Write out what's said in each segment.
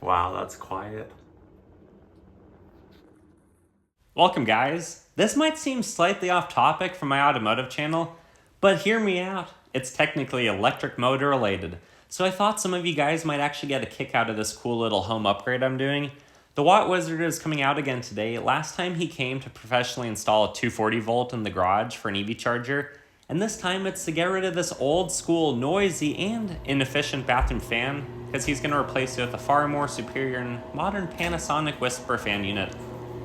Wow, that's quiet. Welcome guys. This might seem slightly off topic from my automotive channel, but hear me out. It's technically electric motor related. So I thought some of you guys might actually get a kick out of this cool little home upgrade I'm doing. The Watt Wizard is coming out again today. Last time he came to professionally install a 240 volt in the garage for an EV charger, and this time it's to get rid of this old school, noisy, and inefficient bathroom fan, because he's going to replace it with a far more superior and modern Panasonic Whisper fan unit.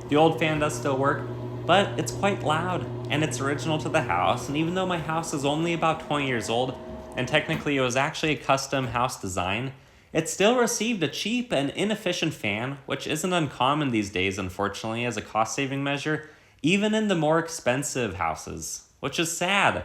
The old fan does still work, but it's quite loud, and it's original to the house, and even though my house is only about 20 years old, and technically it was actually a custom house design, it still received a cheap and inefficient fan, which isn't uncommon these days, unfortunately, as a cost-saving measure, even in the more expensive houses, which is sad.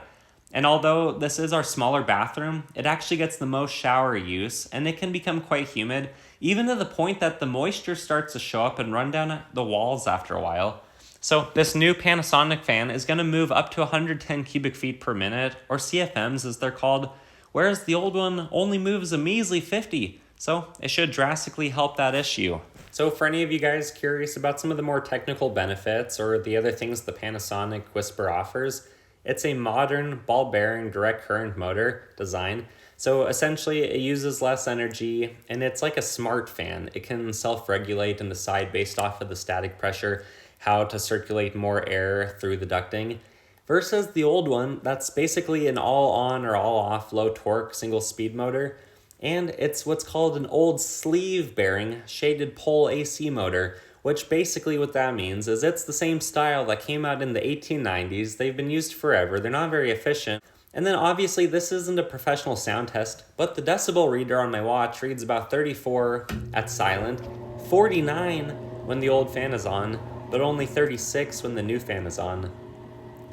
And although this is our smaller bathroom, it actually gets the most shower use, and it can become quite humid, even to the point that the moisture starts to show up and run down the walls after a while. So this new Panasonic fan is going to move up to 110 cubic feet per minute, or CFMs as they're called, whereas the old one only moves a measly 50, so it should drastically help that issue. So for any of you guys curious about some of the more technical benefits or the other things the Panasonic Whisper offers, it's a modern ball-bearing direct current motor design. So essentially it uses less energy, and it's like a smart fan. It can self-regulate and decide based off of the static pressure how to circulate more air through the ducting. Versus the old one, that's basically an all-on or all-off low-torque single-speed motor. And it's what's called an old sleeve-bearing shaded pole AC motor, which basically what that means is it's the same style that came out in the 1890s. They've been used forever. They're not very efficient. And then obviously this isn't a professional sound test, but the decibel reader on my watch reads about 34 at silent, 49 when the old fan is on, but only 36 when the new fan is on.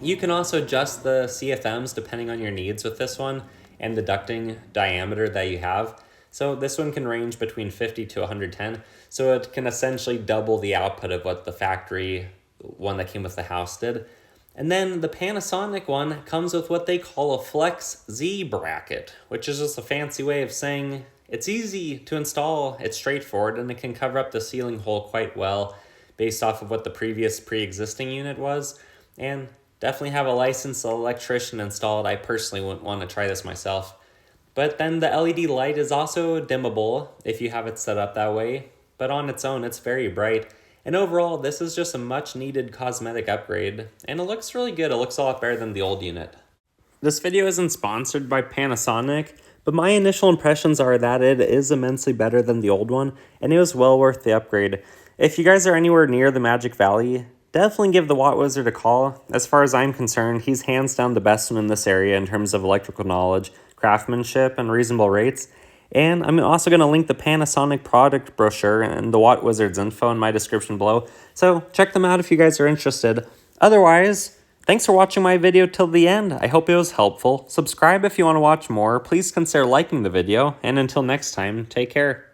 You can also adjust the CFMs depending on your needs with this one and the ducting diameter that you have. So this one can range between 50 to 110, so it can essentially double the output of what the factory one that came with the house did. And then the Panasonic one comes with what they call a Flex Z bracket, which is just a fancy way of saying it's easy to install, it's straightforward, and it can cover up the ceiling hole quite well based off of what the previous pre-existing unit was. And definitely have a licensed electrician install it. I personally wouldn't want to try this myself. But then the LED light is also dimmable if you have it set up that way, but on its own it's very bright. And overall, this is just a much needed cosmetic upgrade, and it looks really good. It looks a lot better than the old unit. This video isn't sponsored by Panasonic, but my initial impressions are that it is immensely better than the old one, and it was well worth the upgrade. If you guys are anywhere near the Magic Valley, definitely give the Watt Wizard a call. As far as I'm concerned, he's hands down the best one in this area in terms of electrical knowledge, craftsmanship, and reasonable rates. And I'm also going to link the Panasonic product brochure and the Watt Wizard's info in my description below, so check them out if you guys are interested. Otherwise, thanks for watching my video till the end. I hope it was helpful. Subscribe if you want to watch more. Please consider liking the video, and until next time, take care.